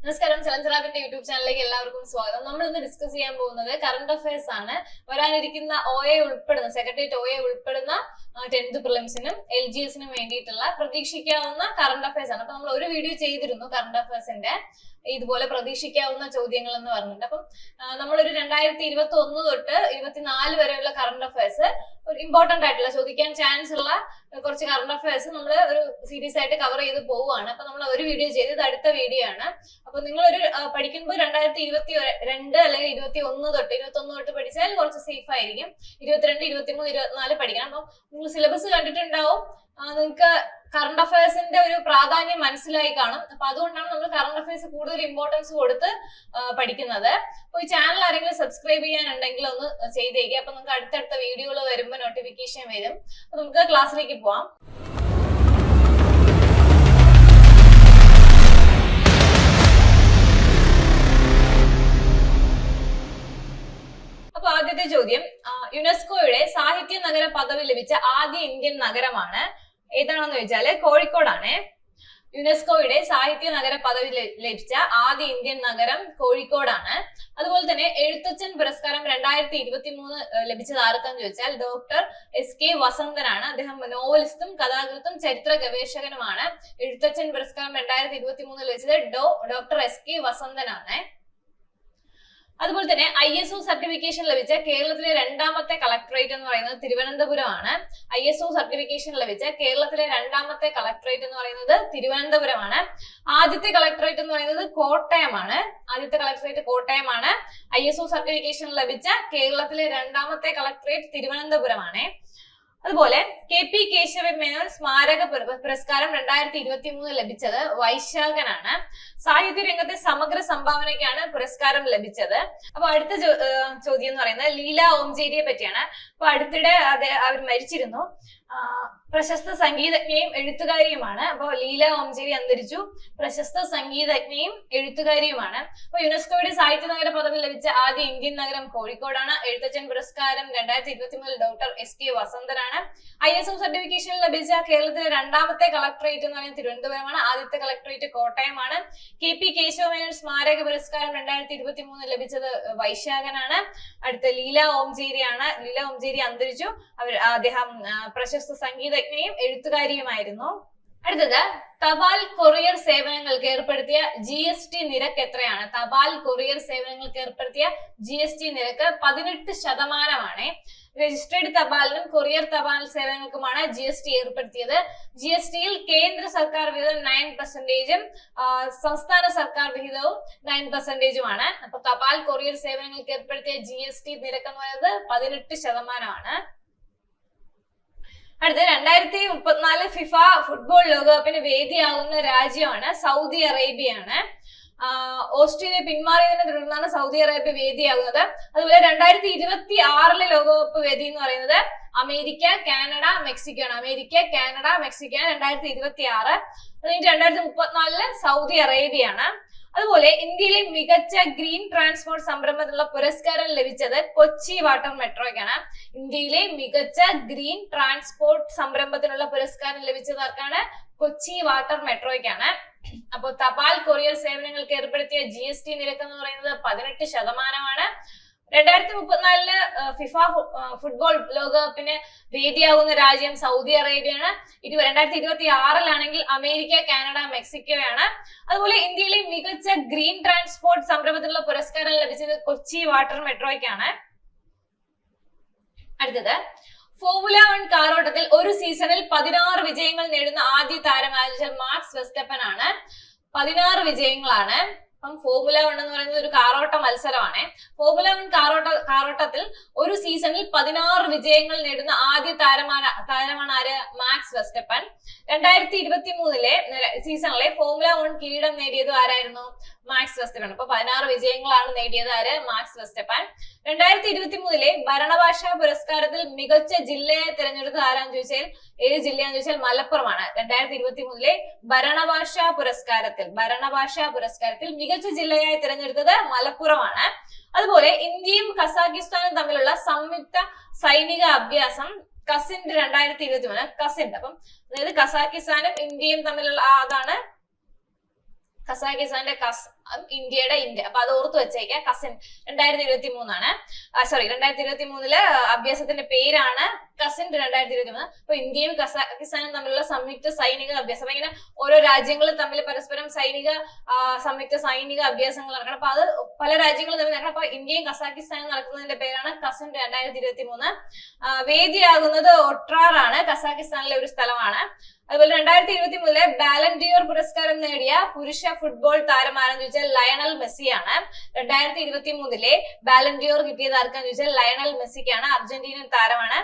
നമസ്കാരം, ചലഞ്ചറാബിന്റെ യൂട്യൂബ് ചാനലിലേക്ക് എല്ലാവർക്കും സ്വാഗതം. നമ്മൾ ഇന്ന് ഡിസ്കസ് ചെയ്യാൻ പോകുന്നത് കറണ്ട് അഫയേഴ്സ് ആണ്. വരാനിരിക്കുന്ന സെക്രട്ടേറിയറ്റ് OA ഉൾപ്പെടുന്ന 10th പ്രിലിംസിനും LGSനും വേണ്ടിയിട്ടുള്ള പ്രതീക്ഷിക്കാവുന്ന കറണ്ട് അഫയേഴ്സ് ആണ്. അപ്പൊ നമ്മൾ ഒരു വീഡിയോ ചെയ്തിരുന്നു കറണ്ട് അഫയേഴ്സിന്റെ ഇതുപോലെ പ്രതീക്ഷിക്കാവുന്ന ചോദ്യങ്ങൾ എന്ന് പറഞ്ഞിട്ട്. അപ്പം നമ്മളൊരു 2021 തൊട്ട് 24 വരെയുള്ള കറണ്ട് അഫയേഴ്സ് ഇമ്പോർട്ടന്റ് ആയിട്ടുള്ള ചോദിക്കാൻ ചാൻസ് ഉള്ള കുറച്ച് കറണ്ട് അഫയേഴ്സ് നമ്മൾ ഒരു സീരീസ് ആയിട്ട് കവർ ചെയ്ത് പോവുകയാണ്. അപ്പൊ നമ്മൾ ഒരു വീഡിയോ ചെയ്തത് അടുത്ത വീഡിയോ ആണ്. അപ്പൊ നിങ്ങൾ ഒരു പഠിക്കുമ്പോൾ 2022 അല്ലെങ്കിൽ 21 തൊട്ട് പഠിച്ചാൽ കുറച്ച് സേഫ് ആയിരിക്കും. 22, 23, 24 പഠിക്കണം. അപ്പം നിങ്ങൾ സിലബസ് കണ്ടിട്ടുണ്ടാവും, നിങ്ങൾക്ക് കറണ്ട് അഫയേഴ്സിന്റെ ഒരു പ്രാധാന്യം മനസ്സിലായി കാണും. അപ്പൊ അതുകൊണ്ടാണ് നമ്മൾ കറണ്ട് അഫയേഴ്സ് കൂടുതൽ ഇമ്പോർട്ടൻസ് കൊടുത്ത് പഠിക്കുന്നത്. അപ്പൊ ഈ ചാനൽ ആരെങ്കിലും സബ്സ്ക്രൈബ് ചെയ്യാനുണ്ടെങ്കിൽ ഒന്ന് ചെയ്തേക്കുക. അപ്പൊ നമുക്ക് അടുത്തടുത്ത വീഡിയോകൾ വരുമ്പോൾ നോട്ടിഫിക്കേഷൻ വരും. അപ്പൊ നമുക്ക് ക്ലാസ്സിലേക്ക് പോവാം. അപ്പൊ ആദ്യത്തെ ചോദ്യം, യുനെസ്കോയുടെ സാഹിത്യ നഗര പദവി ലഭിച്ച ആദ്യ ഇന്ത്യൻ നഗരമാണ് ഏതാണെന്ന് ചോദിച്ചാല് കോഴിക്കോടാണ്. യുനെസ്കോയുടെ സാഹിത്യ നഗര പദവി ലഭിച്ച ആദ്യ ഇന്ത്യൻ നഗരം കോഴിക്കോടാണ്. അതുപോലെ തന്നെ എഴുത്തച്ഛൻ പുരസ്കാരം 2023 ലഭിച്ചത് ആർക്കാന്ന് ചോദിച്ചാൽ ഡോക്ടർ SK വസന്തനാണ്. അദ്ദേഹം നോവലിസ്റ്റും കഥാകൃത്തും ചരിത്ര ഗവേഷകനുമാണ്. എഴുത്തച്ഛൻ പുരസ്കാരം 2023 ലഭിച്ചത് ഡോക്ടർ SK വസന്തനാണ്. അതുപോലെ തന്നെ ISO സർട്ടിഫിക്കേഷൻ ലഭിച്ച കേരളത്തിലെ രണ്ടാമത്തെ കളക്ടറേറ്റ് എന്ന് പറയുന്നത് തിരുവനന്തപുരമാണ്. ISO സർട്ടിഫിക്കേഷൻ ലഭിച്ച കേരളത്തിലെ രണ്ടാമത്തെ കളക്ടറേറ്റ് എന്ന് പറയുന്നത് തിരുവനന്തപുരമാണ്. ആദ്യത്തെ കളക്ടറേറ്റ് എന്ന് പറയുന്നത് കോട്ടയമാണ്. ISO സർട്ടിഫിക്കേഷൻ ലഭിച്ച കേരളത്തിലെ രണ്ടാമത്തെ കളക്ടറേറ്റ് തിരുവനന്തപുരമാണ്. അതുപോലെ KP കേശവൻ മേനോൻ സ്മാരക പുരസ്കാരം 2023 ലഭിച്ചത് വൈശാഖനാണ്. സാഹിത്യ രംഗത്തെ സമഗ്ര സംഭാവനയ്ക്കാണ് പുരസ്കാരം ലഭിച്ചത്. അപ്പൊ അടുത്ത ചോദ്യം എന്ന് പറയുന്നത് ലീല ഓംജേരിയെ പറ്റിയാണ്. അപ്പൊ അടുത്തിടെ അവർ മരിച്ചിരുന്നു. പ്രശസ്ത സംഗീതജ്ഞയും എഴുത്തുകാരിയുമാണ്. അപ്പൊ ലീല ഓംജേരി അന്തരിച്ചു. പ്രശസ്ത സംഗീതജ്ഞയും എഴുത്തുകാരിയുമാണ്. അപ്പൊ യുനെസ്കോയുടെ സാഹിത്യ നഗര പദവി ലഭിച്ച ആദ്യ ഇന്ത്യൻ നഗരം കോഴിക്കോടാണ്. എഴുത്തച്ഛൻ പുരസ്കാരം 2023 ഡോക്ടർ SK വസന്തനാണ്. ISO സർട്ടിഫിക്കേഷൻ ലഭിച്ച കേരളത്തിലെ രണ്ടാമത്തെ കളക്ടറേറ്റ് എന്ന് പറയുന്നത് തിരുവനന്തപുരമാണ്. ആദ്യത്തെ കളക്ടറേറ്റ് കോട്ടയമാണ്. KP കേശവമേനോൻ സ്മാരക പുരസ്കാരം 2023 ലഭിച്ചത് വൈശാഖനാണ്. അടുത്ത ലീല ഓംജേരിയാണ്. ലീല ഓംജേരി അന്തരിച്ചു. അദ്ദേഹം പ്രശസ്ത സംഗീതജ്ഞയും എഴുത്തുകാരിയുമായിരുന്നു. അടുത്തത്, തപാൽ കൊറിയർ സേവനങ്ങൾക്ക് ഏർപ്പെടുത്തിയ GST നിരക്ക് എത്രയാണ്? തപാൽ കൊറിയർ സേവനങ്ങൾക്ക് ഏർപ്പെടുത്തിയ GST നിരക്ക് 18%. രജിസ്ട്രേഡ് തപാലിനും കൊറിയർ തപാൽ സേവനങ്ങൾക്കുമാണ് GST ഏർപ്പെടുത്തിയത്. GSTയിൽ കേന്ദ്ര സർക്കാർ വിഹിതം 9%, സംസ്ഥാന സർക്കാർ വിഹിതവും 9%. അപ്പൊ തപാൽ കൊറിയർ സേവനങ്ങൾക്ക് ഏർപ്പെടുത്തിയ GST നിരക്ക് എന്ന് പറയുന്നത് 18%. അടുത്ത 2034 ഫിഫ ഫുട്ബോൾ ലോകകപ്പിന് വേദിയാകുന്ന രാജ്യമാണ് സൗദി അറേബ്യയാണ്. ഓസ്ട്രേലിയ പിന്മാറിയതിനെ തുടർന്നാണ് സൗദി അറേബ്യ വേദിയാകുന്നത്. അതുപോലെ 2026 ലോകകപ്പ് വേദി എന്ന് പറയുന്നത് അമേരിക്ക, കാനഡ, മെക്സിക്കോ ആണ്. 2026. അത് കഴിഞ്ഞ് 2034 സൗദി അറേബ്യയാണ്. അതുപോലെ ഇന്ത്യയിലെ മികച്ച ഗ്രീൻ ട്രാൻസ്പോർട്ട് സംരംഭത്തിനുള്ള പുരസ്കാരം ലഭിച്ചത് കൊച്ചി വാട്ടർ മെട്രോയ്ക്കാണ്. ഇന്ത്യയിലെ മികച്ച ഗ്രീൻ ട്രാൻസ്പോർട്ട് സംരംഭത്തിനുള്ള പുരസ്കാരം ലഭിച്ചത് ആർക്കാണ്? കൊച്ചി വാട്ടർ മെട്രോയ്ക്കാണ്. അപ്പൊ തപാൽ കൊറിയർ സേവനങ്ങൾക്ക് ഏർപ്പെടുത്തിയ GST നിരക്ക് എന്ന് പറയുന്നത് 18%. 2034 ഫിഫ ഫുട്ബോൾ ലോകകപ്പിന് വേദിയാകുന്ന രാജ്യം സൗദി അറേബ്യയാണ്. 2026 അമേരിക്ക, കാനഡ, മെക്സിക്കോയാണ്. അതുപോലെ ഇന്ത്യയിലെ മികച്ച ഗ്രീൻ ട്രാൻസ്പോർട്ട് സംരംഭത്തിനുള്ള പുരസ്കാരം ലഭിച്ചത് കൊച്ചി വാട്ടർ മെട്രോയ്ക്കാണ്. അടുത്തത്, ഫോർമുല 1 കാറോട്ടത്തിൽ ഒരു സീസണിൽ 16 വിജയങ്ങൾ നേടുന്ന ആദ്യ താരമായ മാക്സ് വെസ്റ്റപ്പൻ ആണ്. 16 വിജയങ്ങളാണ്. അപ്പം ഫോർമുല 1 എന്ന് പറയുന്നത് ഒരു കാറോട്ട മത്സരമാണ്. ഫോർമുല 1 കാറോട്ടത്തിൽ ഒരു സീസണിൽ 16 വിജയങ്ങൾ നേടുന്ന ആദ്യ താരമാണ് ആര്? Max Verstappen. 2023 സീസണിലെ ഫോർമുല 1 കിരീടം നേടിയത് ആരായിരുന്നു? Max Verstappen. അപ്പൊ 16 വിജയങ്ങളാണ് നേടിയത് ആര്? Max Verstappen. 2023 ഭരണഭാഷാ പുരസ്കാരത്തിൽ മികച്ച ജില്ലയെ തിരഞ്ഞെടുത്തത് ആരാന്ന് ചോദിച്ചാൽ ഏത് ജില്ലയാന്ന് ചോദിച്ചാൽ മലപ്പുറമാണ്. 2023 ഭരണഭാഷാ പുരസ്കാരത്തിൽ മികച്ച ജില്ലയായി തിരഞ്ഞെടുത്തത് മലപ്പുറമാണ്. അതുപോലെ ഇന്ത്യയും കസാഖിസ്ഥാനും തമ്മിലുള്ള സംയുക്ത സൈനിക അഭ്യാസം കസിൻഡ് 2023 കസിൻഡ്. അപ്പം അതായത് കസാഖിസ്ഥാനും ഇന്ത്യയും തമ്മിലുള്ള അതാണ് കസാഖിസ്ഥാന്റെ ഇന്ത്യ. അപ്പൊ അത് ഓർത്ത് വെച്ചേക്കാം. കസിൻ 2023 2023 അഭ്യാസത്തിന്റെ പേരാണ് കസിൻ 2023. അപ്പൊ ഇന്ത്യയും കസാഖിസ്ഥാനും തമ്മിലുള്ള സംയുക്ത സൈനിക അഭ്യാസം. അപ്പൊ ഇങ്ങനെ ഓരോ രാജ്യങ്ങളും തമ്മിൽ പരസ്പരം സംയുക്ത സൈനിക അഭ്യാസങ്ങൾ നടക്കണം. അപ്പൊ അത് പല രാജ്യങ്ങളും തമ്മിൽ നടക്കണം. അപ്പൊ ഇന്ത്യയും കസാഖിസ്ഥാനും നടക്കുന്നതിന്റെ പേരാണ് കസിൻ 2023. വേദിയാകുന്നത് ഒട്രാർ ആണ്, കസാഖിസ്ഥാനിലെ ഒരു സ്ഥലമാണ്. അതുപോലെ 2023 ബാലൻഡിയോർ പുരസ്കാരം നേടിയ പുരുഷ ഫുട്ബോൾ താരം ആരെന്ന് ചോദിച്ചാൽ ലയണൽ മെസ്സിയാണ്. 2023 ബാലൻഡിയോർ കിട്ടിയത് ആർക്കാന്ന് ചോദിച്ചാൽ ലയണൽ മെസ്സിക്കാണ്. അർജന്റീനൻ താരമാണ്.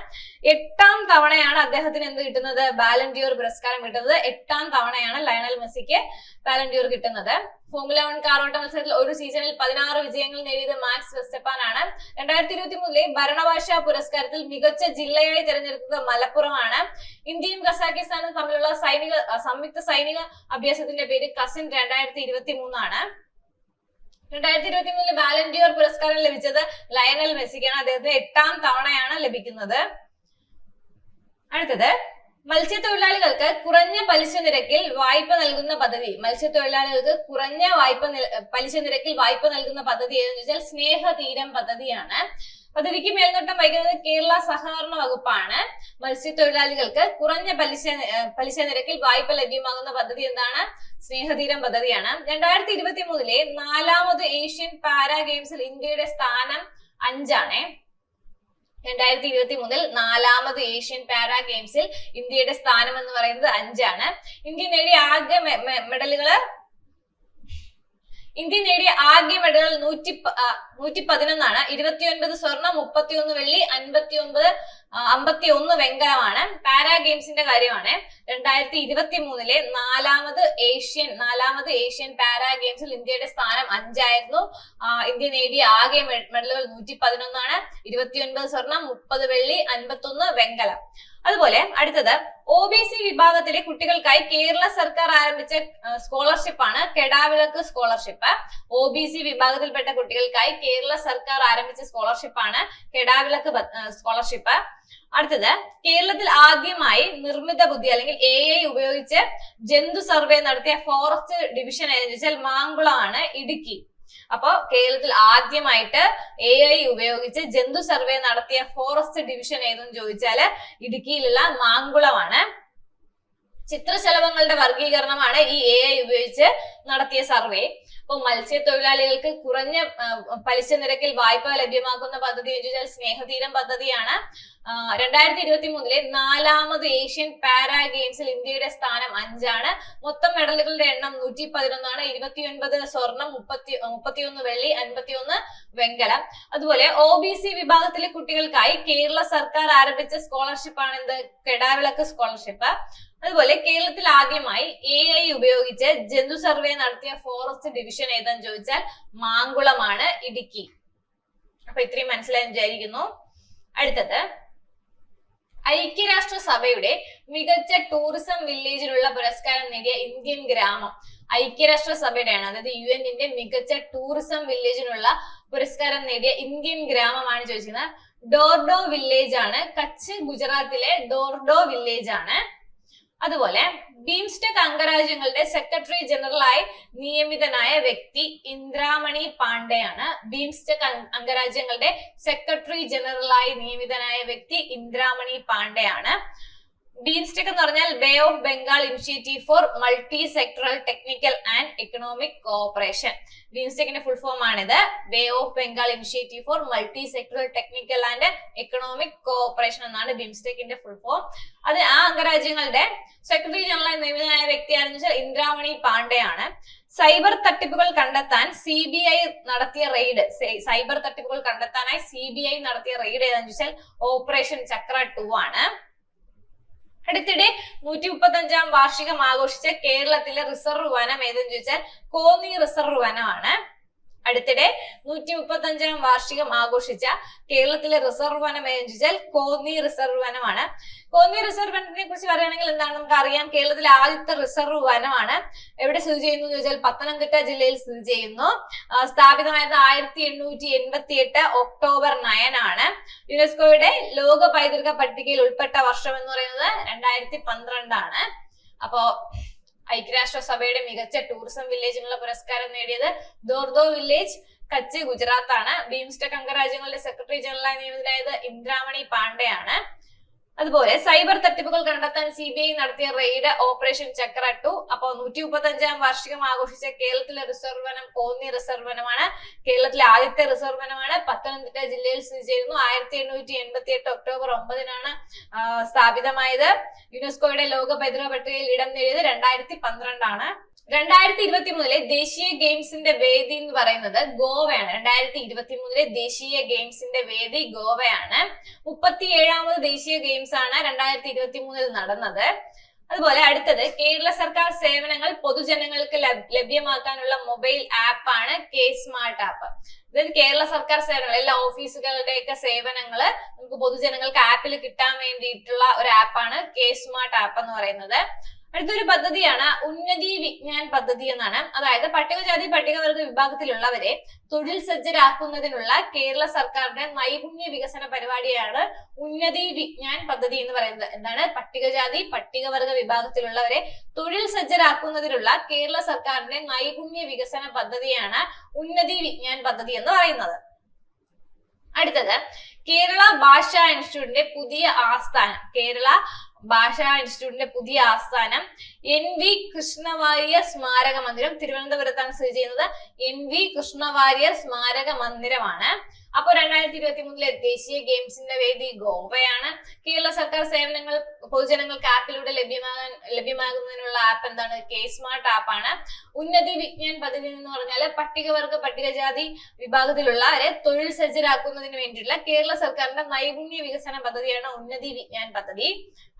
8ാം തവണയാണ് അദ്ദേഹത്തിന് എന്ത് കിട്ടുന്നത്? ബാലൻഡിയോർ പുരസ്കാരം കിട്ടുന്നത്. 8ാം തവണയാണ് ലയണൽ മെസ്സിക്ക് ബാലൻഡിയോർ കിട്ടുന്നത്. ഫോർമുല 1 കാറോട്ട മത്സരത്തിൽ ഒരു സീസണിൽ 16 വിജയങ്ങൾ നേടിയത് മാക്സ് വെസ്റ്റപ്പാൻ ആണ്. 2023 ഭരണഭാഷാ പുരസ്കാരത്തിൽ മികച്ച ജില്ലയായി തിരഞ്ഞെടുത്തത് മലപ്പുറമാണ്. ഇന്ത്യയും കസാഖിസ്ഥാനും തമ്മിലുള്ള സംയുക്ത സൈനിക അഭ്യാസത്തിന്റെ പേര് കസിൻ 2023 ആണ്. 2023 ബാലൻഡിയോർ പുരസ്കാരം ലഭിച്ചത് ലയണൽ മെസ്സിക്കാണ്. അദ്ദേഹത്തിന് 8ാം തവണയാണ് ലഭിക്കുന്നത്. അടുത്തത് മത്സ്യത്തൊഴിലാളികൾക്ക് കുറഞ്ഞ പലിശ നിരക്കിൽ വായ്പ നൽകുന്ന പദ്ധതി. മത്സ്യത്തൊഴിലാളികൾക്ക് കുറഞ്ഞ പലിശ നിരക്കിൽ വായ്പ നൽകുന്ന പദ്ധതി ഏതെന്ന് ചോദിച്ചാൽ സ്നേഹതീരം പദ്ധതിയാണ്. പദ്ധതിക്ക് മേൽനോട്ടം വഹിക്കുന്നത് കേരള സഹകരണ വകുപ്പാണ്. മത്സ്യത്തൊഴിലാളികൾക്ക് കുറഞ്ഞ പലിശ നിരക്കിൽ വായ്പ ലഭ്യമാകുന്ന പദ്ധതി എന്താണ്? സ്നേഹതീരം പദ്ധതിയാണ്. 2023 4ാമത് ഏഷ്യൻ പാരാ ഗെയിംസിൽ ഇന്ത്യയുടെ സ്ഥാനം 5 ആണ്. 2023 4ാമത് ഏഷ്യൻ പാരാ ഗെയിംസിൽ ഇന്ത്യയുടെ സ്ഥാനം എന്ന് പറയുന്നത് 5 ആണ്. ഇന്ത്യ നേടിയ ആകെ മെഡലുകൾ 111 ആണ്. 29 സ്വർണം, 31 വെള്ളി, 51 വെങ്കലമാണ്. പാരാ ഗെയിംസിന്റെ കാര്യമാണ്. 2023 4ാമത് ഏഷ്യൻ പാരാ ഗെയിംസിൽ ഇന്ത്യയുടെ സ്ഥാനം 5 ആയിരുന്നു. ഇന്ത്യ നേടിയ ആകെ മെഡലുകൾ 111 ആണ്. 29 സ്വർണം, 30 വെള്ളി, 51 വെങ്കലം. അതുപോലെ അടുത്തത് OBC വിഭാഗത്തിലെ കുട്ടികൾക്കായി കേരള സർക്കാർ ആരംഭിച്ച സ്കോളർഷിപ്പ് ആണ് കെടാവിളക്ക് സ്കോളർഷിപ്പ്. OBC വിഭാഗത്തിൽപ്പെട്ട കുട്ടികൾക്കായി കേരള സർക്കാർ ആരംഭിച്ച സ്കോളർഷിപ്പ് ആണ് കെടാവിളക്ക് സ്കോളർഷിപ്പ്. അടുത്തത് കേരളത്തിൽ ആദ്യമായി നിർമ്മിത ബുദ്ധി അല്ലെങ്കിൽ AI ഉപയോഗിച്ച് ജന്തു സർവേ നടത്തിയ ഫോറസ്റ്റ് ഡിവിഷൻ ഏതെന്ന് ചോദിച്ചാൽ മാങ്കുളമാണ്, ഇടുക്കി. അപ്പോ കേരളത്തിൽ ആദ്യമായിട്ട് AI ഉപയോഗിച്ച് ജന്തു സർവേ നടത്തിയ ഫോറസ്റ്റ് ഡിവിഷൻ ഏതെന്ന് ചോദിച്ചാല് ഇടുക്കിയിലുള്ള മാങ്കുളമാണ്. ചിത്രശലഭങ്ങളുടെ വർഗീകരണമാണ് ഈ AI ഉപയോഗിച്ച് നടത്തിയ സർവേ. അപ്പൊ മത്സ്യത്തൊഴിലാളികൾക്ക് കുറഞ്ഞ പലിശ നിരക്കിൽ വായ്പ ലഭ്യമാക്കുന്ന പദ്ധതി എന്ന് ചോദിച്ചാൽ സ്നേഹതീരം പദ്ധതിയാണ്. 2023 4ാമത് ഏഷ്യൻ പാരാ ഗെയിംസിൽ ഇന്ത്യയുടെ സ്ഥാനം 5 ആണ്. മൊത്തം മെഡലുകളുടെ എണ്ണം 111 ആണ്. 29 സ്വർണം, 31 വെള്ളി, 51 വെങ്കലം. അതുപോലെ OBC വിഭാഗത്തിലെ കുട്ടികൾക്കായി കേരള സർക്കാർ ആരംഭിച്ച സ്കോളർഷിപ്പ് ആണ് എന്ത്? കെടാവിളക്ക് സ്കോളർഷിപ്പ്. അതുപോലെ കേരളത്തിൽ ആദ്യമായി AI ഉപയോഗിച്ച് ജന്തു സർവേ നടത്തിയ ഫോറസ്റ്റ് ഡിവിഷൻ ഏതെന്ന് ചോദിച്ചാൽ മാങ്കുളമാണ്, ഇടുക്കി. അപ്പൊ ഇത്രയും മനസ്സിലായെന്ന് വിചാരിക്കുന്നു. അടുത്തത് ഐക്യരാഷ്ട്രസഭയുടെ മികച്ച ടൂറിസം വില്ലേജിനുള്ള പുരസ്കാരം നേടിയ ഇന്ത്യൻ ഗ്രാമം. ഐക്യരാഷ്ട്രസഭയുടെയാണ്, അതായത് UN-ന്റെ മികച്ച ടൂറിസം വില്ലേജിനുള്ള പുരസ്കാരം നേടിയ ഇന്ത്യൻ ഗ്രാമമാണ് ചോദിക്കുന്നത്. ഡോർഡോ വില്ലേജ് ആണ്. കച്ച് ഗുജറാത്തിലെ ഡോർഡോ വില്ലേജ് ആണ്. അതുപോലെ ബീംസ്റ്റെക് അംഗരാജ്യങ്ങളുടെ സെക്രട്ടറി ജനറലായി നിയമിതനായ വ്യക്തി ഇന്ദ്രാമണി പാണ്ഡെയാണ്. ബീംസ്റ്റെക് അംഗരാജ്യങ്ങളുടെ സെക്രട്ടറി ജനറലായി നിയമിതനായ വ്യക്തി ഇന്ദ്രാമണി പാണ്ഡെയാണ്. ബീംസ്റ്റെക് എന്ന് പറഞ്ഞാൽ bay of Bengal initiative for multi sectoral technical and economic cooperation. ബീംസ്റ്റെക്കിന്റെ ഫുൾ ഫോം ആണിത്. Bay of Bengal initiative for multi sectoral technical and economic cooperation എന്നാണ് ബീംസ്റ്റെക്കിന്റെ ഫുൾ ഫോം. അത് ആ അംഗരാജ്യങ്ങളുടെ സെക്രട്ടറി ജനറലായി നിയമിതനായ വ്യക്തി ആരെന്ന് വെച്ചാൽ ഇന്ദ്രാമണി പാണ്ഡെയാണ്. സൈബർ തട്ടിപ്പുകൾ കണ്ടെത്താൻ CBI നടത്തിയ റെയ്ഡ്. സൈബർ തട്ടിപ്പുകൾ കണ്ടെത്താനായി CBI നടത്തിയ റെയ്ഡ് ഏതാണെന്ന് വെച്ചാൽ ഓപ്പറേഷൻ ചക്ര 2 ആണ്. അടുത്തിടെ 135ാം വാർഷികം ആഘോഷിച്ച കേരളത്തിലെ റിസർവ് വനം ഏതെന്ന് ചോദിച്ചാൽ കോന്നി റിസർവ് വനമാണ്. അടുത്തിടെ 135ാം വാർഷികം ആഘോഷിച്ച കേരളത്തിലെ റിസർവ് വനം ഏതെന്ന് ചോദിച്ചാൽ കോന്നി റിസർവ് വനമാണ്. കോന്നി റിസർവ് വനത്തിനെ കുറിച്ച് പറയുകയാണെങ്കിൽ എന്താണ് നമുക്ക് അറിയാം. കേരളത്തിലെ ആദ്യത്തെ റിസർവ് വനമാണ്. എവിടെ സ്ഥിതി ചെയ്യുന്നു എന്ന് ചോദിച്ചാൽ പത്തനംതിട്ട ജില്ലയിൽ സ്ഥിതി ചെയ്യുന്നു. സ്ഥാപിതമായത് 1888 ഒക്ടോബർ 9 ആണ്. യുനെസ്കോയുടെ ലോക പൈതൃക പട്ടികയിൽ ഉൾപ്പെട്ട വർഷം എന്ന് പറയുന്നത് 2012 ആണ്. അപ്പോ ഐക്യരാഷ്ട്രസഭയുടെ മികച്ച ടൂറിസം വില്ലേജിനുള്ള പുരസ്കാരം നേടിയത് ദോർദോ വില്ലേജ് കച്ച് ഗുജറാത്ത് ആണ്. ബിംസ്റ്റെക് അംഗരാജ്യങ്ങളുടെ സെക്രട്ടറി ജനറലായി നിയമിതനായത് ഇന്ദ്രാമണി പാണ്ഡെയാണ്. അതുപോലെ സൈബർ തട്ടിപ്പുകൾ കണ്ടെത്താൻ CBI നടത്തിയ റെയ്ഡ് ഓപ്പറേഷൻ ചക്ര 2. അപ്പോൾ 135ാം വാർഷികം ആഘോഷിച്ച കേരളത്തിലെ റിസർവ് വനം കോന്നി റിസർവ് വനമാണ്. കേരളത്തിലെ ആദ്യത്തെ റിസർവ് വനമാണ്. പത്തനംതിട്ട ജില്ലയിൽ സ്ഥിതി ചെയ്യുന്നു. 1888 ഒക്ടോബർ 9-നാണ് സ്ഥാപിതമായത്. യുനെസ്കോയുടെ ലോക പൈതൃക പട്ടികയിൽ ഇടം നേടിയത് 2012-ആണ്. 2023 ദേശീയ ഗെയിംസിന്റെ വേദി എന്ന് പറയുന്നത് ഗോവയാണ്. 2023 ദേശീയ ഗെയിംസിന്റെ വേദി ഗോവയാണ്. 37ാമത് ദേശീയ ഗെയിംസ് ആണ് 2023 നടന്നത്. അതുപോലെ അടുത്തത് കേരള സർക്കാർ സേവനങ്ങൾ പൊതുജനങ്ങൾക്ക് ലഭ്യമാക്കാനുള്ള മൊബൈൽ ആപ്പ് ആണ് K-സ്മാർട്ട് ആപ്പ്. അതായത് കേരള സർക്കാർ സേവനങ്ങൾ എല്ലാ ഓഫീസുകളുടെയൊക്കെ സേവനങ്ങള് നമുക്ക് പൊതുജനങ്ങൾക്ക് ആപ്പിൽ കിട്ടാൻ വേണ്ടിയിട്ടുള്ള ഒരു ആപ്പാണ് K-സ്മാർട്ട് ആപ്പ് എന്ന് പറയുന്നത്. അടുത്തൊരു പദ്ധതിയാണ് ഉന്നതി വിജ്ഞാൻ പദ്ധതി എന്നാണ്. അതായത് പട്ടികജാതി പട്ടികവർഗ വിഭാഗത്തിലുള്ളവരെ തൊഴിൽ സജ്ജരാക്കുന്നതിനുള്ള കേരള സർക്കാരിന്റെ നൈപുണ്യ വികസന പരിപാടിയാണ് ഉന്നതി വിജ്ഞാൻ പദ്ധതി എന്ന് പറയുന്നത്. എന്താണ്? പട്ടികജാതി പട്ടികവർഗ വിഭാഗത്തിലുള്ളവരെ തൊഴിൽ സജ്ജരാക്കുന്നതിനുള്ള കേരള സർക്കാരിന്റെ നൈപുണ്യ വികസന പദ്ധതിയാണ് ഉന്നതി വിജ്ഞാൻ പദ്ധതി എന്ന് പറയുന്നത്. അടുത്തത് കേരള ഭാഷാ ഇൻസ്റ്റിറ്റ്യൂട്ടിന്റെ പുതിയ ആസ്ഥാനം. കേരള ഭാഷാ ഇൻസ്റ്റിറ്റ്യൂട്ടിന്റെ പുതിയ ആസ്ഥാനം NV കൃഷ്ണവാര്യർ സ്മാരക മന്ദിരം, തിരുവനന്തപുരത്താണ് സ്ഥിതി ചെയ്യുന്നത്. NV കൃഷ്ണവാര്യർ സ്മാരക മന്ദിരമാണ്. അപ്പോൾ 2023 ദേശീയ ഗെയിംസിന്റെ വേദി ഗോവയാണ്. കേരള സർക്കാർ സേവനങ്ങൾ പൊതുജനങ്ങൾക്ക് ആപ്പിലൂടെ ലഭ്യമാകുന്നതിനുള്ള ആപ്പ് എന്താണ്? K-സ്മാർട്ട് ആപ്പാണ്. ഉന്നതി വിജ്ഞാൻ പദ്ധതി എന്ന് പറഞ്ഞാൽ പട്ടികവർഗ പട്ടികജാതി വിഭാഗത്തിലുള്ളവരെ തൊഴിൽ സജ്ജരാക്കുന്നതിന് വേണ്ടിയുള്ള കേരള സർക്കാരിന്റെ നൈപുണ്യ വികസന പദ്ധതിയാണ് ഉന്നതി വിജ്ഞാൻ പദ്ധതി.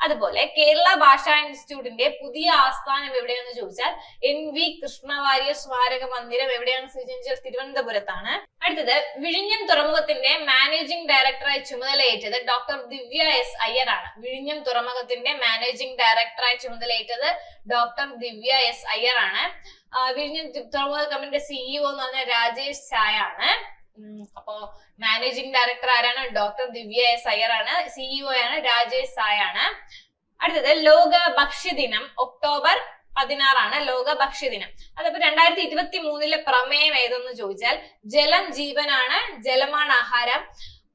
അതുപോലെ കേരള ഭാഷാ ഇൻസ്റ്റിറ്റ്യൂട്ടിന്റെ പുതിയ ആസ്ഥാനം എവിടെയാണെന്ന് ചോദിച്ചാൽ NV കൃഷ്ണവാര്യർ സ്മാരക മന്ദിരം എവിടെയാണ് സ്ഥിതി ചെയ്യുന്നത്? തിരുവനന്തപുരത്താണ്. അടുത്തത് വിഴിഞ്ഞം തുറമുഖത്തിന്റെ മാനേജിംഗ് ഡയറക്ടറായി ചുമതലയേറ്റത് ഡോക്ടർ ദിവ്യ S അയ്യർ ആണ്. വിഴിഞ്ഞം തുറമുഖത്തിന്റെ മാനേജിംഗ് ഡയറക്ടറായി ചുമതലയേറ്റത് ഡോക്ടർ ദിവ്യ S അയ്യർ ആണ്. വിഴിഞ്ഞം തുറമുഖ കമ്പനിയുടെ CEO എന്ന് പറഞ്ഞാൽ രാജേഷ് ചായ ആണ്. അപ്പോ മാനേജിംഗ് ഡയറക്ടർ ആരാണ്? ഡോക്ടർ ദിവ്യ S അയ്യർ ആണ്. CEO ആണ് രാജേഷ് ചായ ആണ്. അടുത്തത് ലോക ഭക്ഷ്യദിനം ഒക്ടോബർ 16 ലോക ഭക്ഷ്യദിനം. അതപ്പോ 2023 പ്രമേയം ഏതെന്ന് ചോദിച്ചാൽ ജലം ജീവനാണ്, ജലമാണ് ആഹാരം,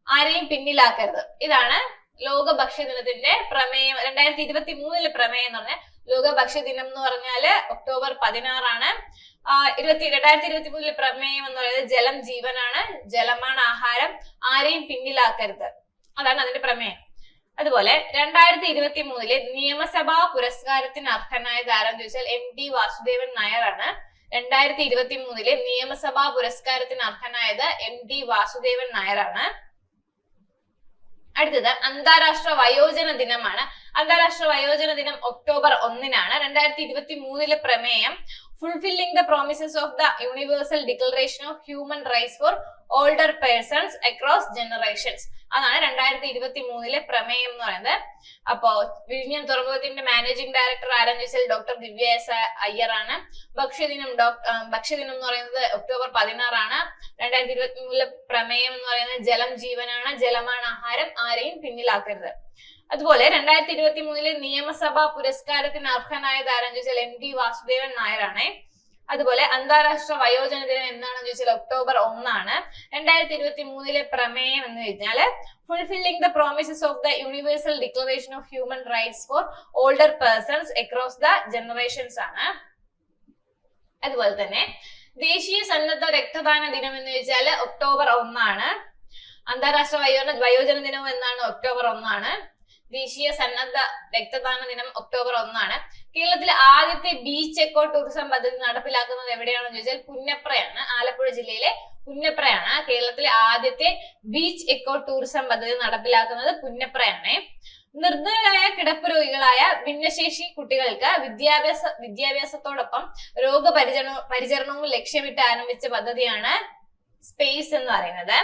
ആരെയും പിന്നിലാക്കരുത്. ഇതാണ് ലോക ഭക്ഷ്യദിനത്തിന്റെ പ്രമേയം. 2023 പ്രമേയം എന്ന് പറഞ്ഞാൽ ലോക ഭക്ഷ്യദിനം എന്ന് പറഞ്ഞാല് ഒക്ടോബർ 16. 2023 പ്രമേയം എന്ന് പറയുന്നത് ജലം ജീവനാണ്, ജലമാണ് ആഹാരം, ആരെയും പിന്നിലാക്കരുത്. അതാണ് അതിന്റെ പ്രമേയം. അതുപോലെ 2023 നിയമസഭാ പുരസ്കാരത്തിന് അർഹനായത് ആരെന്ന് ചോദിച്ചാൽ MT വാസുദേവൻ നായർ ആണ്. 2023 നിയമസഭാ പുരസ്കാരത്തിന് അർഹനായത് MT വാസുദേവൻ നായർ ആണ്. അടുത്തത് അന്താരാഷ്ട്ര വയോജന ദിനമാണ്. അന്താരാഷ്ട്ര വയോജന ദിനം ഒക്ടോബർ 1-നാണ്. 2023 പ്രമേയം fulfilling the promises of the universal declaration of human rights for older persons across generations. അതാണ് 2023 പ്രമേയം എന്ന് പറയുന്നത്. അപ്പോ വിഴിഞ്ഞം തുറമുഖത്തിന്റെ മാനേജിംഗ് ഡയറക്ടർ ആരെന്ന് ചോദിച്ചാൽ ഡോക്ടർ ദിവ്യ S അയ്യർ ആണ്. ഭക്ഷ്യദിനം എന്ന് പറയുന്നത് ഒക്ടോബർ 16-ആണ്. 2023 പ്രമേയം എന്ന് പറയുന്നത് ജലം ജീവനാണ്, ജലമാണ് ആഹാരം, ആരെയും പിന്നിലാക്കരുത്. അതുപോലെ 2023 നിയമസഭാ പുരസ്കാരത്തിന് അർഹനായത് ആരെന്ന് ചോദിച്ചാൽ MT വാസുദേവൻ നായർ ആണ്. അതുപോലെ അന്താരാഷ്ട്ര വയോജന ദിനം എന്നാണെന്ന് ചോദിച്ചാൽ ഒക്ടോബർ 1-ആണ്. 2023 പ്രമേയം എന്ന് കഴിഞ്ഞാല് fulfilling the promises of the universal declaration of human rights for older persons across the generations ആണ്. അതുപോലെ തന്നെ ദേശീയ സന്നദ്ധ രക്തദാന ദിനം എന്ന് വെച്ചാൽ ഒക്ടോബർ 1-ആണ്. അന്താരാഷ്ട്ര വയോജന ദിനം എന്നാണ് ഒക്ടോബർ 1-ആണ്. ദേശീയ സന്നദ്ധ രക്തദാന ദിനം ഒക്ടോബർ 1-ആണ്. കേരളത്തിലെ ആദ്യത്തെ ബീച്ച് എക്കോ ടൂറിസം പദ്ധതി നടപ്പിലാക്കുന്നത് എവിടെയാണെന്ന് ചോദിച്ചാൽ പുന്നപ്രയാണ്. ആലപ്പുഴ ജില്ലയിലെ പുന്നപ്രയാണ് കേരളത്തിലെ ആദ്യത്തെ ബീച്ച് എക്കോ ടൂറിസം പദ്ധതി നടപ്പിലാക്കുന്നത് പുന്നപ്രയാണ്. നിർധനരായ കിടപ്പ് രോഗികളായ ഭിന്നശേഷി കുട്ടികൾക്ക് വിദ്യാഭ്യാസത്തോടൊപ്പം രോഗപരിചരണവും ലക്ഷ്യമിട്ട് ആരംഭിച്ച പദ്ധതിയാണ് സ്പേസ് എന്ന് പറയുന്നത്.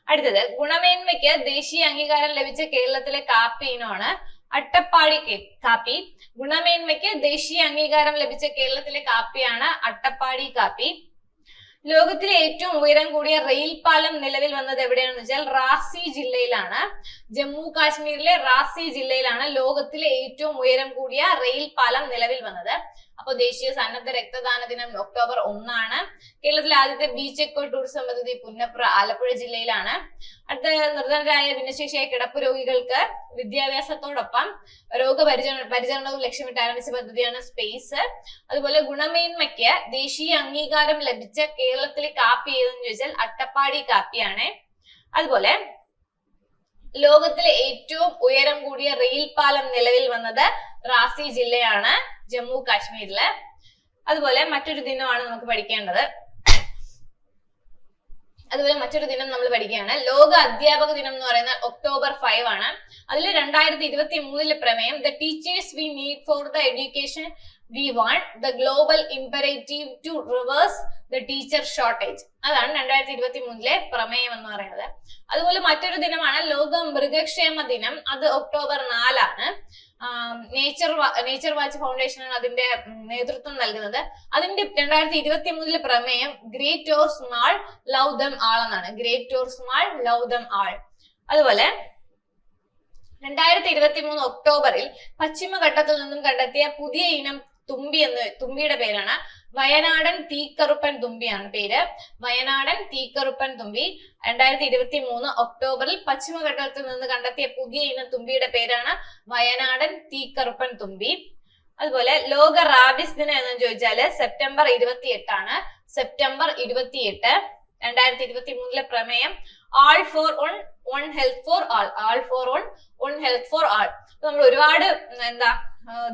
അടുത്തത് ഗുണമേന്മയ്ക്ക് ദേശീയ അംഗീകാരം ലഭിച്ച കേരളത്തിലെ കാപ്പി ഇനമാണ് അട്ടപ്പാടി കാപ്പി. ഗുണമേന്മയ്ക്ക് ദേശീയ അംഗീകാരം ലഭിച്ച കേരളത്തിലെ കാപ്പിയാണ് അട്ടപ്പാടി കാപ്പി. ലോകത്തിലെ ഏറ്റവും ഉയരം കൂടിയ റെയിൽ പാലം നിലവിൽ വന്നത് എവിടെയാണെന്ന് വെച്ചാൽ റാസി ജില്ലയിലാണ്. ജമ്മു കാശ്മീരിലെ റാസി ജില്ലയിലാണ് ലോകത്തിലെ ഏറ്റവും ഉയരം കൂടിയ റെയിൽ പാലം നിലവിൽ വന്നത്. അപ്പൊ ദേശീയ സന്നദ്ധ രക്തദാന ദിനം ഒക്ടോബർ 1 കേരളത്തിലെ ആദ്യത്തെ ബീച്ച് എക്കോ ടൂറിസം പദ്ധതി പുന്നപ്ര ആലപ്പുഴ ജില്ലയിലാണ്. അടുത്ത നിർധനരായ ഭിന്നശേഷിയായ കിടപ്പ് രോഗികൾക്ക് വിദ്യാഭ്യാസത്തോടൊപ്പം പരിചരണവും ലക്ഷ്യമിട്ട് ആരംഭിച്ച പദ്ധതിയാണ് സ്പേസ്. അതുപോലെ ഗുണമേന്മയ്ക്ക് ദേശീയ അംഗീകാരം ലഭിച്ച കേരളത്തിലെ കാപ്പി ഏതെന്ന് ചോദിച്ചാൽ അട്ടപ്പാടി കാപ്പിയാണ്. അതുപോലെ ലോകത്തിലെ ഏറ്റവും ഉയരം കൂടിയ റെയിൽ പാലം നിലവിൽ വന്നത് റാസി ജില്ലയാണ്, ജമ്മു കാശ്മീരില്. അതുപോലെ മറ്റൊരു ദിനമാണ് നമുക്ക് പഠിക്കേണ്ടത്. അതുപോലെ മറ്റൊരു ദിനം നമ്മൾ പഠിക്കുകയാണ്. ലോക അധ്യാപക ദിനം എന്ന് പറയുന്നത് ഒക്ടോബർ 5 ആണ്. അതിൽ 2023 പ്രമേയം the teachers we need for the education we want the global imperative to reverse the teacher shortage. അതാണ് 2023 പ്രമേയം എന്ന് പറയുന്നത്. അതുപോലെ മറ്റൊരു ദിനമാണ് ലോക മൃഗക്ഷേമ ദിനം. അത് ഒക്ടോബർ 4 ആണ്. നേച്ചർ വാച്ച് ഫൗണ്ടേഷൻ ആണ് അതിന്റെ നേതൃത്വം നൽകുന്നത്. അതിന്റെ 2023 പ്രമേയം great or small love them all എന്നാണ്. Great or small love them all. അതുപോലെ 2023 ഒക്ടോബറിൽ പശ്ചിമഘട്ടത്തിൽ നിന്നും കണ്ടെത്തിയ പുതിയ ഇനം തുമ്പിയുടെ പേരാണ് വയനാടൻ തീക്കറുപ്പൻ തുമ്പിയാണ് പേര്. വയനാടൻ തീക്കറുപ്പൻ തുമ്പി 2023 ഒക്ടോബറിൽ പശ്ചിമഘട്ടത്തിൽ നിന്ന് കണ്ടെത്തിയ പുതിയ ഇനം തുമ്പിയുടെ പേരാണ് വയനാടൻ തീക്കറുപ്പൻ തുമ്പി. അതുപോലെ ലോക റാബിസ് ദിനം എന്ന് ചോദിച്ചാല് സെപ്റ്റംബർ 28 ആണ്. സെപ്റ്റംബർ 28 2023 പ്രമേയം all for one health for all. All for one health for all. നമ്മൾ ഒരുപാട്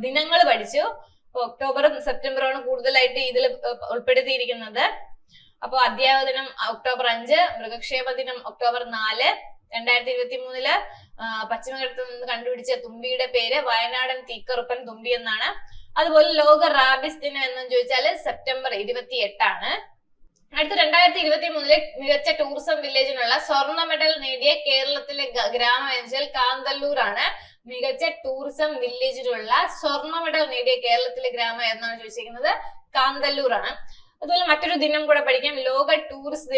ദിനങ്ങൾ പഠിച്ചു. ഒക്ടോബറും സെപ്റ്റംബറുമാണ് കൂടുതലായിട്ട് ഇതിൽ ഉൾപ്പെടുത്തിയിരിക്കുന്നത്. അപ്പൊ അധ്യാപക ദിനം ഒക്ടോബർ 5, മൃഗക്ഷേമ ദിനം ഒക്ടോബർ 4. 2023 പശ്ചിമഘട്ടത്തിൽ നിന്ന് കണ്ടുപിടിച്ച തുമ്പിയുടെ പേര് വയനാടൻ തീക്കറുപ്പൻ തുമ്പി എന്നാണ്. അതുപോലെ ലോക റാബിസ് ദിനം എന്ന് ചോദിച്ചാല് സെപ്റ്റംബർ 28 ആണ്. അടുത്ത 2023 മികച്ച ടൂറിസം വില്ലേജിനുള്ള സ്വർണ്ണ മെഡൽ നേടിയ കേരളത്തിലെ ഗ്രാമം എന്ന് വെച്ചാൽ കാന്തല്ലൂർ ആണ്. മികച്ച ടൂറിസം വില്ലേജിലുള്ള സ്വർണ്ണ മെഡൽ നേടിയ കേരളത്തിലെ ഗ്രാമം എന്നാണ് ചോദിച്ചിരിക്കുന്നത്, കാന്തല്ലൂർ ആണ്. അതുപോലെ മറ്റൊരു ദിനം കൂടെ പഠിക്കാം. ലോക ടൂറിസം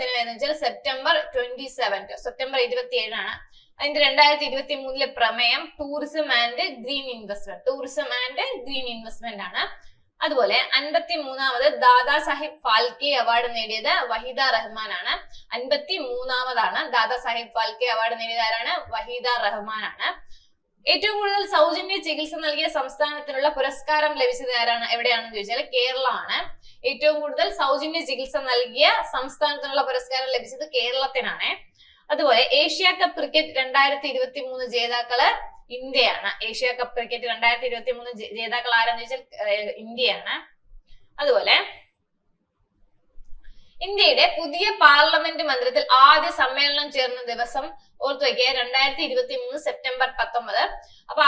ദിനം എന്ന് വെച്ചാൽ സെപ്റ്റംബർ 27, സെപ്റ്റംബർ 27 ആണ്. അതിന്റെ 2023 പ്രമേയം tourism and green investment. Tourism and green investment ആണ്. അതുപോലെ 53ാമത് ദാദാ സാഹിബ് ഫാൽക്കെ അവാർഡ് നേടിയത് വഹീദ റഹ്മാൻ ആണ്. 53ാമതാണ് ദാദാ സാഹിബ് ഫാൽക്കെ അവാർഡ് നേടിയത് ആരാണ്? വഹീദ റഹ്മാൻ ആണ്. ഏറ്റവും കൂടുതൽ സൗജന്യ ചികിത്സ നൽകിയ സംസ്ഥാനത്തിനുള്ള പുരസ്കാരം ലഭിച്ചത് ആരാണ്? എവിടെയാണെന്ന് ചോദിച്ചാൽ കേരളമാണ്. ഏറ്റവും കൂടുതൽ സൗജന്യ ചികിത്സ നൽകിയ സംസ്ഥാനത്തിനുള്ള പുരസ്കാരം ലഭിച്ചത് കേരളത്തിനാണ്. അതുപോലെ ഏഷ്യ കപ്പ് ക്രിക്കറ്റ് 2023 ജേതാക്കള് ഇന്ത്യയാണ്. ഏഷ്യ കപ്പ് ക്രിക്കറ്റ് 2023 ജേതാക്കൾ ആരെന്ന് ചോദിച്ചാൽ ഇന്ത്യയാണ്. അതുപോലെ ഇന്ത്യയുടെ പുതിയ പാർലമെന്റ് മന്ദിരത്തിൽ ആദ്യ സമ്മേളനം ചേർന്ന ദിവസം ഓർത്തു വയ്ക്കുക, 2023 സെപ്റ്റംബർ 19. അപ്പൊ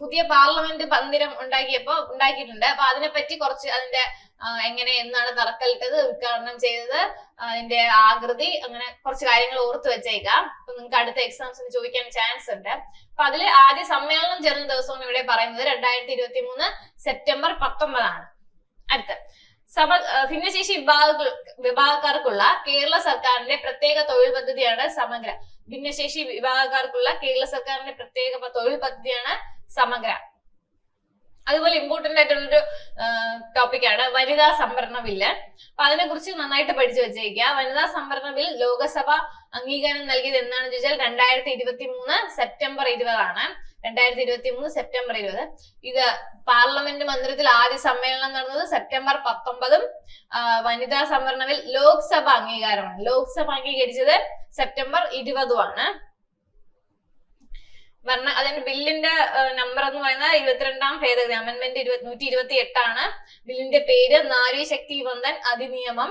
പുതിയ പാർലമെന്റ് മന്ദിരം ഉണ്ടാക്കിയിട്ടുണ്ട്. അപ്പൊ അതിനെപ്പറ്റി കുറച്ച് അതിന്റെ എന്നാണ് തറക്കല്ലിട്ടത്, ഉദ്ഘാടനം ചെയ്തത്, അതിന്റെ ആകൃതി, അങ്ങനെ കുറച്ച് കാര്യങ്ങൾ ഓർത്തു വെച്ചേക്കാം. അപ്പൊ നിങ്ങൾക്ക് അടുത്ത എക്സാംസിന് ചോദിക്കാൻ ചാൻസ് ഉണ്ട്. അപ്പൊ അതിൽ ആദ്യ സമ്മേളനം ചേർന്ന ദിവസമാണ് ഇവിടെ പറയുന്നത് 2023 സെപ്റ്റംബർ 19 ആണ്. അടുത്ത ഭിന്നശേഷി വിഭാഗക്കാർക്കുള്ള കേരള സർക്കാരിന്റെ പ്രത്യേക തൊഴിൽ പദ്ധതിയാണ് സമഗ്ര. ഭിന്നശേഷി വിഭാഗക്കാർക്കുള്ള കേരള സർക്കാരിന്റെ പ്രത്യേക തൊഴിൽ പദ്ധതിയാണ് സമഗ്ര. അതുപോലെ ഇമ്പോർട്ടന്റ് ആയിട്ടുള്ളൊരു ടോപ്പിക്കാണ് വനിതാ സംവരണ ബില്ല്. അപ്പൊ അതിനെ കുറിച്ച് നന്നായിട്ട് പഠിച്ചു വെച്ചേക്കുക. വനിതാ സംവരണ ബിൽ ലോകസഭ അംഗീകാരം നൽകിയത് എന്നാണ് ചോദിച്ചാൽ 2023 സെപ്റ്റംബർ 20 ആണ്. 2023 സെപ്റ്റംബർ 20. ഇത് പാർലമെന്റ് മന്ദിരത്തിൽ ആദ്യ സമ്മേളനം നടന്നത് സെപ്റ്റംബർ 19. വനിതാ സംവരണ ബിൽ ലോക്സഭ അംഗീകാരമാണ്. ലോക്സഭ അംഗീകരിച്ചത് സെപ്റ്റംബർ 20 ആണ്. അതിന്റെ ബില്ലിന്റെ നമ്പർ എന്ന് പറയുന്നത് 22ാം ഭേദഗതി അമെന്റ്മെന്റ് 128 ആണ്. ബില്ലിന്റെ പേര് നാരി ശക്തി വന്ദൻ അധിനിയമം.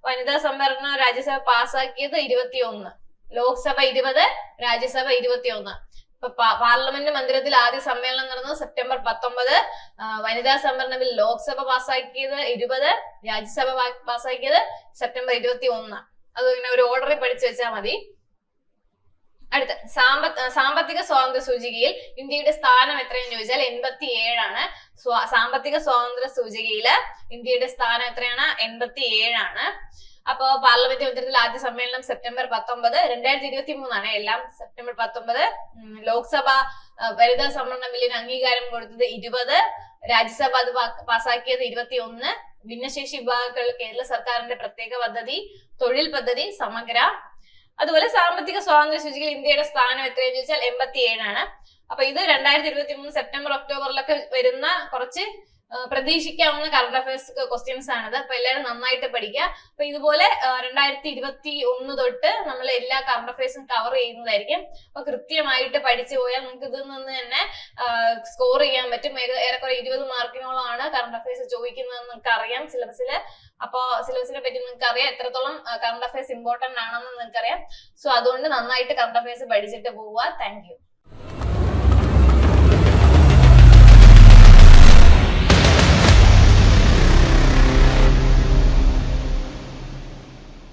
വനിതാ സംവരണ രാജ്യസഭ പാസാക്കിയത് 21, ലോക്സഭ 20, രാജ്യസഭ 21. ഇപ്പൊ പാർലമെന്റ് മന്ദിരത്തിൽ ആദ്യ സമ്മേളനം നടന്നത് സെപ്റ്റംബർ 19. വനിതാ സംവരണ ബിൽ ലോക്സഭ പാസാക്കിയത് 20, രാജ്യസഭ പാസാക്കിയത് സെപ്റ്റംബർ 21. അത് ഇങ്ങനെ ഒരു ഓർഡറിൽ പഠിച്ചു വെച്ചാൽ മതി. അടുത്ത സാമ്പത്തിക സ്വാതന്ത്ര്യ സൂചികയിൽ ഇന്ത്യയുടെ സ്ഥാനം എത്രയെന്ന് ചോദിച്ചാൽ 87 ആണ്. സാമ്പത്തിക സ്വാതന്ത്ര്യ സൂചികയില് ഇന്ത്യയുടെ സ്ഥാനം എത്രയാണ്? 87 ആണ്. അപ്പൊ പാർലമെന്റ് മന്ദിരത്തിൽ ആദ്യ സമ്മേളനം സെപ്റ്റംബർ 19, 2023 ആണ് എല്ലാം. സെപ്റ്റംബർ 19. ലോക്സഭ വനിതാ സംവരണ ബില്ലിന് അംഗീകാരം കൊടുത്തത് 20, രാജ്യസഭ അത് പാസാക്കിയത് 21. ഭിന്നശേഷി വിഭാഗങ്ങൾ കേരള സർക്കാരിന്റെ പ്രത്യേക പദ്ധതി, തൊഴിൽ പദ്ധതി സമഗ്ര. അതുപോലെ സാമ്പത്തിക സ്വാതന്ത്ര്യ സൂചികയിൽ ഇന്ത്യയുടെ സ്ഥാനം എത്രയെന്ന് ചോദിച്ചാൽ 87 അപ്പൊ ഇത് 2023 സെപ്റ്റംബർ ഒക്ടോബറിലൊക്കെ വരുന്ന കുറച്ച് പ്രതീക്ഷിക്കാവുന്ന കറണ്ട് അഫയേഴ്സ് ക്വസ്റ്റ്യൻസ് ആണത്. അപ്പൊ എല്ലാവരും നന്നായിട്ട് പഠിക്കുക. അപ്പൊ ഇതുപോലെ 2021 തൊട്ട് നമ്മൾ എല്ലാ കറണ്ട് അഫയേഴ്സും കവർ ചെയ്യുന്നതായിരിക്കും. അപ്പൊ കൃത്യമായിട്ട് പഠിച്ചു പോയാൽ നിങ്ങൾക്ക് ഇതിൽ നിന്ന് തന്നെ സ്കോർ ചെയ്യാൻ പറ്റും. ഏറെക്കുറെ 20 മാർക്കിനോളമാണ് കറണ്ട് അഫയേഴ്സ് ചോദിക്കുന്നതെന്ന് നിങ്ങൾക്ക് അറിയാം സിലബസിൽ. അപ്പൊ സിലബസിനെ പറ്റി നിങ്ങൾക്ക് അറിയാം, എത്രത്തോളം കറണ്ട് അഫയേഴ്സ് ഇമ്പോർട്ടന്റ് ആണെന്ന് നിങ്ങൾക്ക് അറിയാം. സോ അതുകൊണ്ട് നന്നായിട്ട് കറണ്ട് അഫയേഴ്സ് പഠിച്ചിട്ട് പോവുക. Thank you.